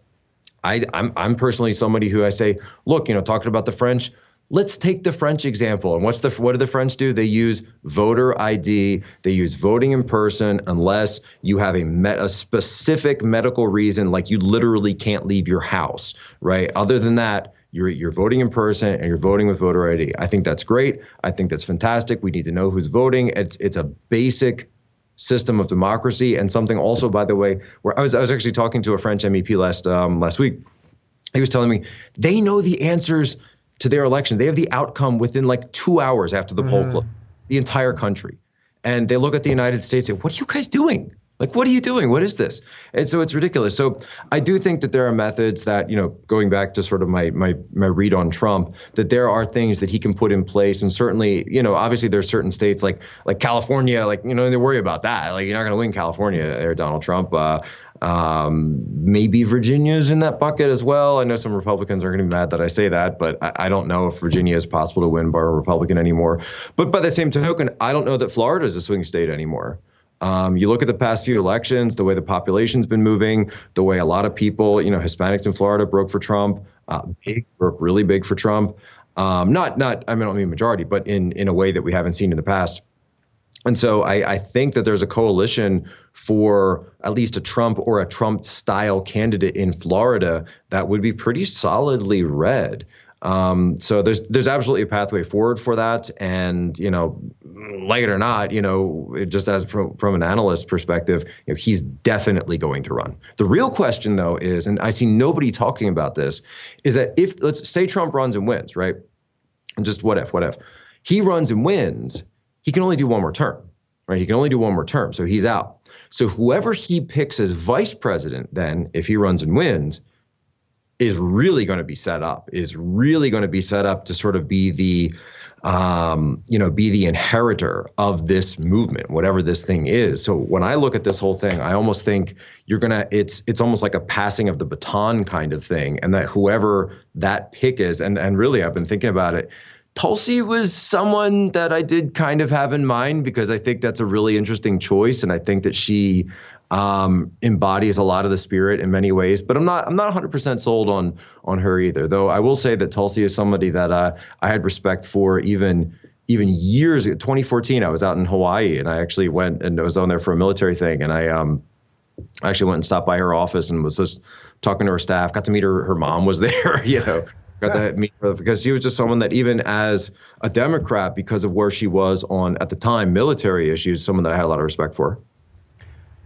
I'm personally somebody who I say, look, talking about the French. Let's take the French example. And what do the French do? They use voter ID. They use voting in person unless you have a specific medical reason, like you literally can't leave your house, right? Other than that, you're voting in person and you're voting with voter ID. I think that's great. I think that's fantastic. We need to know who's voting. It's a basic system of democracy, and something also, by the way, where I was actually talking to a French MEP last week. He was telling me they know the answers to their election. They have the outcome within like 2 hours after the poll closed, the entire country. And they look at the United States and say, what are you guys doing? Like, what are you doing? What is this? And so it's ridiculous. So I do think that there are methods that, going back to sort of my read on Trump, that there are things that he can put in place. And certainly, obviously there's certain states like California, they worry about that. Like, you're not going to win California there, Donald Trump. Maybe Virginia's in that bucket as well. I know some Republicans are going to be mad that I say that, but I don't know if Virginia is possible to win by a Republican anymore. But by the same token, I don't know that Florida is a swing state anymore. You look at the past few elections, the way the population's been moving, the way a lot of people, Hispanics in Florida broke for Trump, broke really big for Trump. I don't mean majority, but in a way that we haven't seen in the past. And so I think that there's a coalition for at least a Trump or a Trump-style candidate in Florida that would be pretty solidly red. So there's absolutely a pathway forward for that. And, like it or not, just as from an analyst perspective, he's definitely going to run. The real question, though, is, and I see nobody talking about this, is that if, let's say Trump runs and wins, right? And just what if he runs and wins, he can only do one more term, right? He can only do one more term, so he's out. So whoever he picks as vice president, then, if he runs and wins, is really going to be set up to sort of be the, be the inheritor of this movement, whatever this thing is. So when I look at this whole thing, I almost think it's almost like a passing of the baton kind of thing, and that whoever that pick is, and really I've been thinking about it, Tulsi was someone that I did kind of have in mind, because I think that's a really interesting choice, and I think that she embodies a lot of the spirit in many ways. But I'm not 100% sold on her either. Though I will say that Tulsi is somebody that I had respect for even years. 2014, I was out in Hawaii, and I actually went and I was on there for a military thing, and I actually went and stopped by her office and was just talking to her staff. Got to meet her mom was there, Got to meet her, because she was just someone that, even as a Democrat, because of where she was on, at the time, military issues, someone that I had a lot of respect for.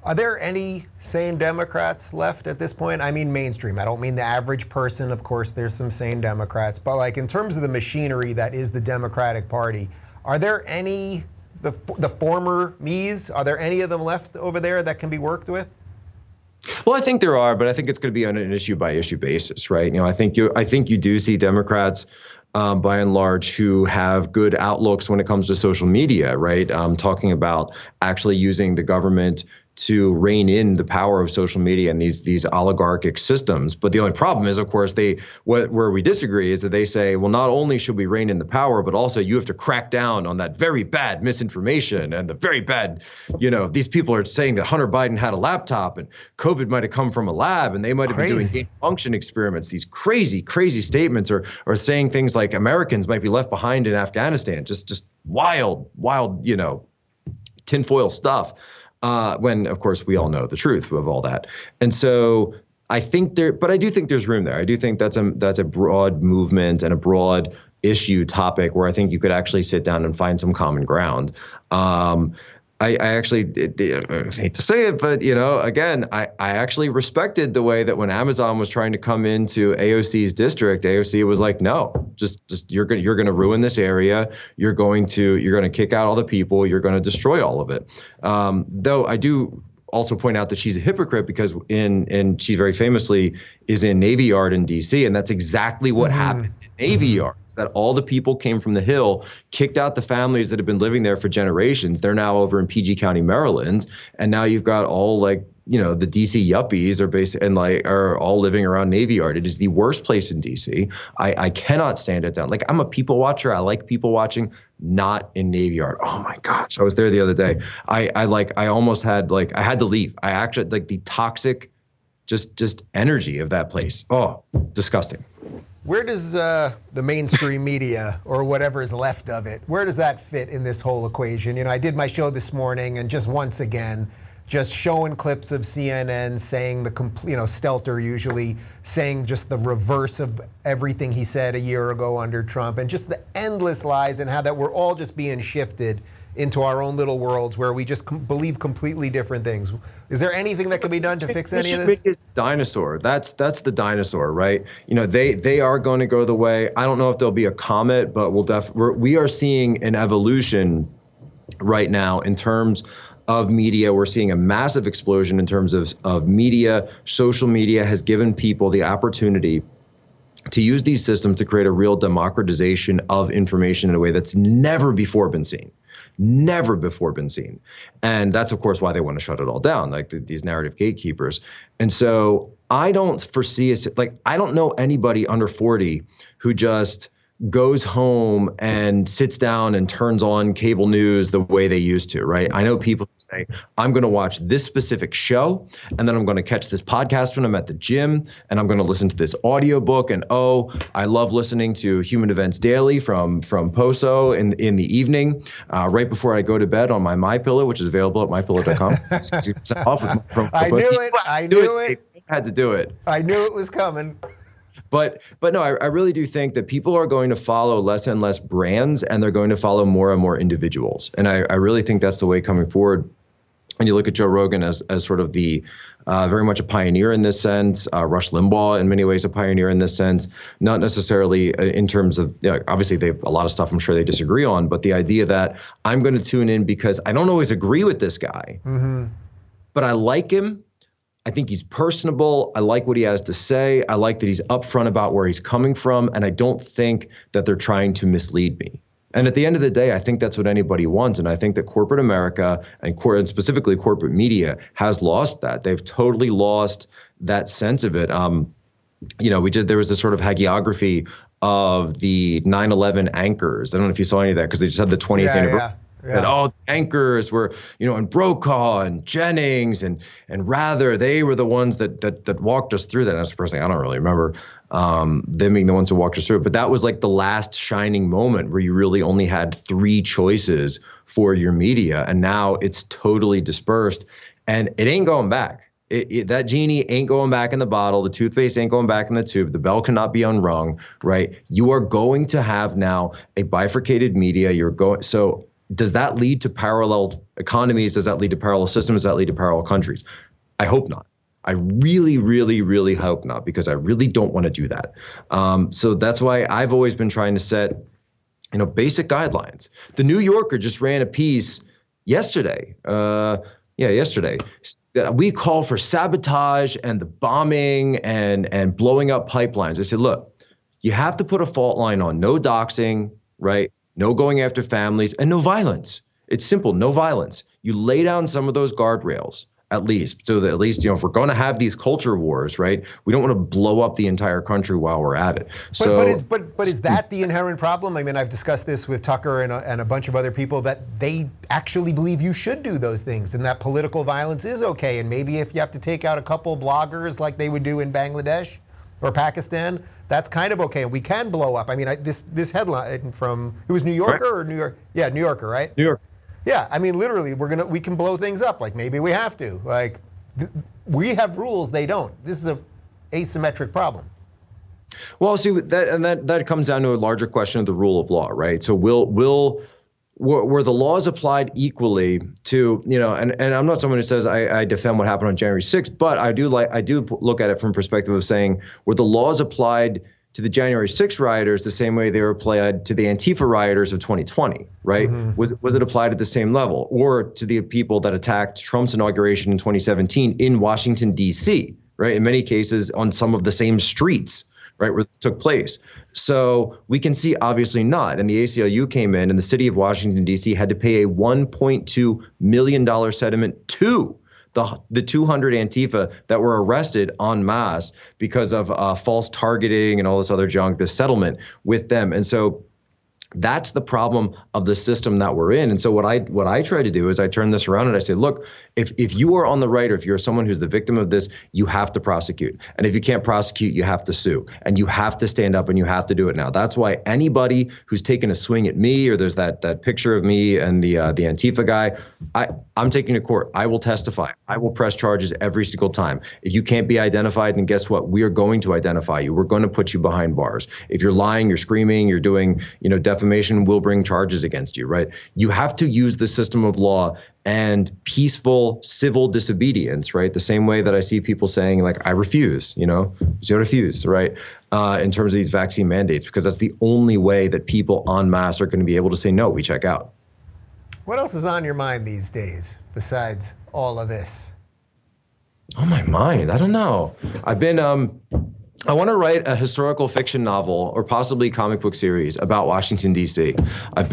Are there any sane Democrats left at this point? I mean mainstream. I don't mean the average person. Of course, there's some sane Democrats. But like in terms of the machinery that is the Democratic Party, are there any, the former me's, are there any of them left over there that can be worked with? Well, I think there are, but I think it's going to be on an issue by issue basis, right? I think you do see Democrats, by and large, who have good outlooks when it comes to social media, right? Talking about actually using the government to rein in the power of social media and these oligarchic systems. But the only problem is, of course, where we disagree is that they say, well, not only should we rein in the power, but also you have to crack down on that very bad misinformation and the very bad, these people are saying that Hunter Biden had a laptop and COVID might have come from a lab and they might have been doing gain function experiments. These crazy, crazy statements are saying things like Americans might be left behind in Afghanistan. Just wild, tinfoil stuff. When, of course, we all know the truth of all that. And so I do think there's room there. I do think that's a broad movement and a broad issue topic where I think you could actually sit down and find some common ground. I actually hate to say it, but again, I actually respected the way that when Amazon was trying to come into AOC's district, AOC was like, no, just you're going to ruin this area. You're going to kick out all the people. You're going to destroy all of it. Though I do also point out that she's a hypocrite, because she very famously is in Navy Yard in DC, and that's exactly what happened in Navy Yard. That all the people came from the Hill, kicked out the families that have been living there for generations. They're now over in PG County, Maryland, and now you've got all the DC yuppies are all living around Navy Yard. It is the worst place in DC. I cannot stand it down. Like, I'm a people watcher. I like people watching. Not in Navy Yard. Oh my gosh, I was there the other day. I almost had I had to leave. I actually the toxic, just energy of that place. Oh, disgusting. Where does the mainstream media, or whatever is left of it, where does that fit in this whole equation? I did my show this morning, and just once again, just showing clips of CNN saying the complete, Stelter usually saying just the reverse of everything he said a year ago under Trump, and just the endless lies, and how that we're all just being shifted into our own little worlds where we just believe completely different things. Is there anything that can be done to fix any of this? Dinosaur. That's the dinosaur, right? They are going to go the way. I don't know if there'll be a comet, but we are seeing an evolution right now in terms of media. We're seeing a massive explosion in terms of media. Social media has given people the opportunity to use these systems to create a real democratization of information in a way that's never before been seen. Never before been seen. And that's, of course, why they want to shut it all down, these narrative gatekeepers. And so I don't foresee I don't know anybody under 40 who just goes home and sits down and turns on cable news the way they used to, right? I know people who say, I'm going to watch this specific show, and then I'm going to catch this podcast when I'm at the gym, and I'm going to listen to this audiobook. And oh, I love listening to Human Events Daily from Poso in the evening, right before I go to bed on my MyPillow, which is available at mypillow.com. 60% off with my promo I code. knew it. I knew it. Had to do it. I knew it was coming. But no, I really do think that people are going to follow less and less brands, and they're going to follow more and more individuals. And I really think that's the way coming forward. And you look at Joe Rogan as sort of the very much a pioneer in this sense. Rush Limbaugh, in many ways, a pioneer in this sense. Not necessarily in terms of, obviously, they have a lot of stuff I'm sure they disagree on, but the idea that I'm going to tune in because I don't always agree with this guy, but I like him. I think he's personable. I like what he has to say. I like that he's upfront about where he's coming from. And I don't think that they're trying to mislead me. And at the end of the day, I think that's what anybody wants. And I think that corporate America and specifically corporate media has lost that. They've totally lost that sense of it. There was this sort of hagiography of the 9/11 anchors. I don't know if you saw any of that because they just had the 20th anniversary. Yeah. That the anchors were, and Brokaw and Jennings and Rather, they were the ones that walked us through that. And that's personally, I don't really remember them being the ones who walked us through it. But that was like the last shining moment where you really only had 3 choices for your media. And now it's totally dispersed and it ain't going back. That genie ain't going back in the bottle. The toothpaste ain't going back in the tube. The bell cannot be unrung, right? You are going to have now a bifurcated media. So does that lead to parallel economies? Does that lead to parallel systems? Does that lead to parallel countries? I hope not. I really, really, really hope not, because I really don't want to do that. So that's why I've always been trying to set, basic guidelines. The New Yorker just ran a piece yesterday. Yesterday. We call for sabotage and the bombing and blowing up pipelines. I said, look, you have to put a fault line on no doxing, right? No going after families, and no violence. It's simple, no violence. You lay down some of those guardrails, at least, so that at least, if we're going to have these culture wars, right, we don't want to blow up the entire country while we're at it. But is that the inherent problem? I mean, I've discussed this with Tucker and a bunch of other people, that they actually believe you should do those things and that political violence is okay. And maybe if you have to take out a couple bloggers like they would do in Bangladesh or Pakistan, that's kind of okay. And we can blow up. I mean, this headline from, it was New Yorker or New York? Yeah, New Yorker, right? New York. Yeah, I mean, literally, we can blow things up. Like, maybe we have to. Like, we have rules, they don't. This is a asymmetric problem. Well, see, that comes down to a larger question of the rule of law, right? So were the laws applied equally to, and I'm not someone who says I defend what happened on January 6th, but I do look at it from perspective of saying, were the laws applied to the January 6th rioters the same way they were applied to the Antifa rioters of 2020, right? Mm-hmm. Was it applied at the same level? Or to the people that attacked Trump's inauguration in 2017 in Washington, D.C., right? In many cases on some of the same streets, right, where this took place. So we can see obviously not. And the ACLU came in and the city of Washington, D.C. had to pay a $1.2 million settlement to the 200 Antifa that were arrested en masse because of false targeting and all this other junk, this settlement with them. And so that's the problem of the system that we're in. And so what I try to do is I turn this around and I say, look, if you are on the right, or if you're someone who's the victim of this, you have to prosecute. And if you can't prosecute, you have to sue. And you have to stand up and you have to do it now. That's why anybody who's taken a swing at me, or there's that picture of me and the Antifa guy, I'm taking to court. I will testify. I will press charges every single time. If you can't be identified, then guess what? We are going to identify you. We're going to put you behind bars. If you're lying, you're screaming, you're doing, defamation, we'll bring charges against you, right? You have to use the system of law and peaceful civil disobedience, right? The same way that I see people saying, like, I refuse, refuse, right? In terms of these vaccine mandates, because that's the only way that people en masse are going to be able to say, no, we check out. What else is on your mind these days besides all of this? On my mind, I don't know. I've been, I want to write a historical fiction novel or possibly comic book series about Washington, D.C. I've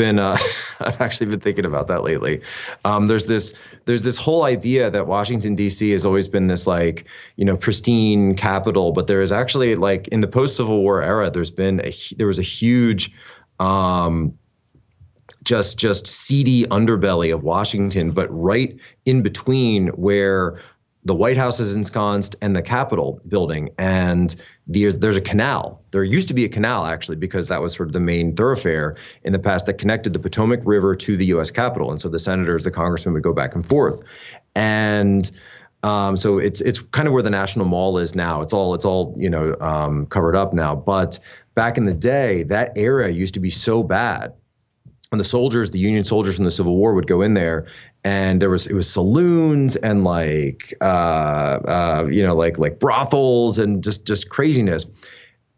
actually been thinking about that lately. There's this whole idea that Washington, D.C. has always been this like, pristine capital, but there is actually like in the post-Civil War era, there was a huge, just seedy underbelly of Washington, but right in between where the White House is ensconced and the Capitol building, and there's a canal. There used to be a canal, actually, because that was sort of the main thoroughfare in the past that connected the Potomac River to the U.S. Capitol. And so the senators, the congressmen would go back and forth. And so it's kind of where the National Mall is now. It's all covered up now. But back in the day, that area used to be so bad. And the Union soldiers from the Civil War would go in there, and it was saloons and like brothels and just craziness.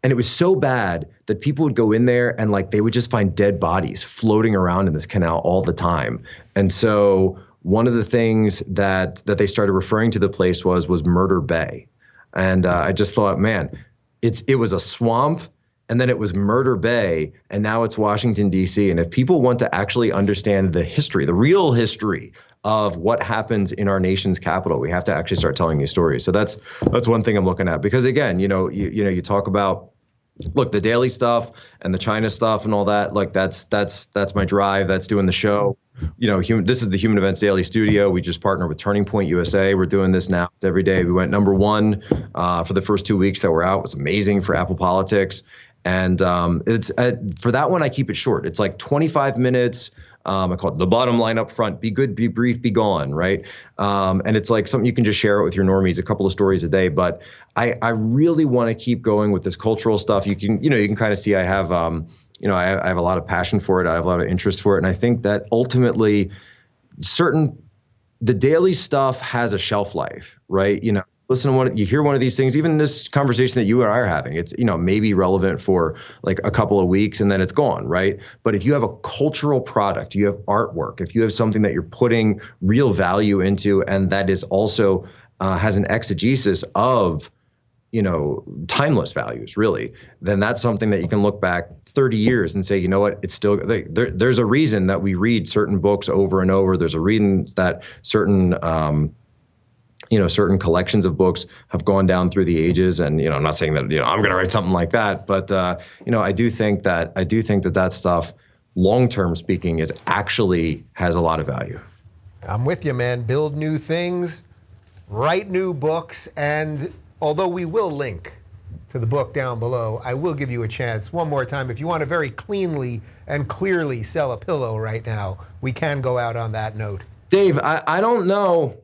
And it was so bad that people would go in there and like they would just find dead bodies floating around in this canal all the time. And so one of the things that they started referring to the place was Murder Bay. And I just thought, man, it was a swamp. And then it was Murder Bay, and now it's Washington, D.C. And if people want to actually understand the history, the real history of what happens in our nation's capital, we have to actually start telling these stories. So that's one thing I'm looking at. Because again, you talk about, look, the daily stuff and the China stuff and all that. Like that's my drive. That's doing the show. This is the Human Events Daily Studio. We just partnered with Turning Point USA. We're doing this now every day. We went #1 for the first 2 weeks that we're out. It was amazing for Apple Politics. And it's for that one, I keep it short. It's like 25 minutes. I call it the bottom line up front. Be good, be brief, be gone, right? And it's like something you can just share it with your normies, a couple of stories a day. But I really want to keep going with this cultural stuff. You can kind of see I have I have a lot of passion for it. I have a lot of interest for it. And I think that ultimately the daily stuff has a shelf life, right? Listen to you hear one of these things, even this conversation that you and I are having, it's, maybe relevant for like a couple of weeks and then it's gone, right? But if you have a cultural product, you have artwork, if you have something that you're putting real value into, and that is also has an exegesis of, timeless values, really, then that's something that you can look back 30 years and say, you know what, it's still, there's a reason that we read certain books over and over. There's a reason that certain collections of books have gone down through the ages. And, I'm not saying that, I'm going to write something like that. But, I do think that stuff, long-term speaking, has a lot of value. I'm with you, man. Build new things, write new books. And although we will link to the book down below, I will give you a chance one more time. If you want to very cleanly and clearly sell a pillow right now, we can go out on that note. Dave, I don't know.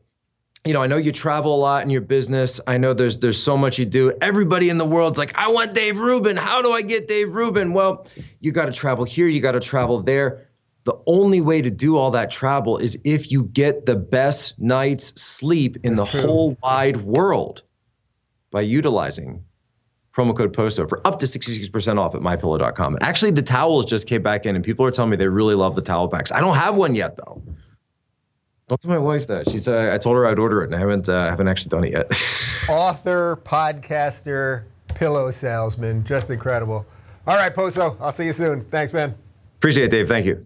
I know you travel a lot in your business. I know there's so much you do. Everybody in the world's like, I want Dave Rubin. How do I get Dave Rubin? Well, you got to travel here. You got to travel there. The only way to do all that travel is if you get the best night's sleep in the whole wide world by utilizing promo code POSO for up to 66% off at mypillow.com. And actually, the towels just came back in, and people are telling me they really love the towel packs. I don't have one yet, though. Don't tell my wife that. She said I told her I'd order it, and I haven't actually done it yet. Author, podcaster, pillow salesman, just incredible. All right, Poso, I'll see you soon. Thanks, man. Appreciate it, Dave. Thank you.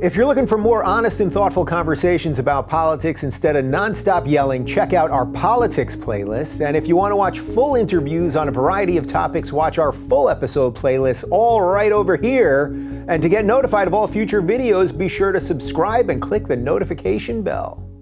If you're looking for more honest and thoughtful conversations about politics instead of nonstop yelling, check out our politics playlist. And if you want to watch full interviews on a variety of topics, watch our full episode playlist all right over here. And to get notified of all future videos, be sure to subscribe and click the notification bell.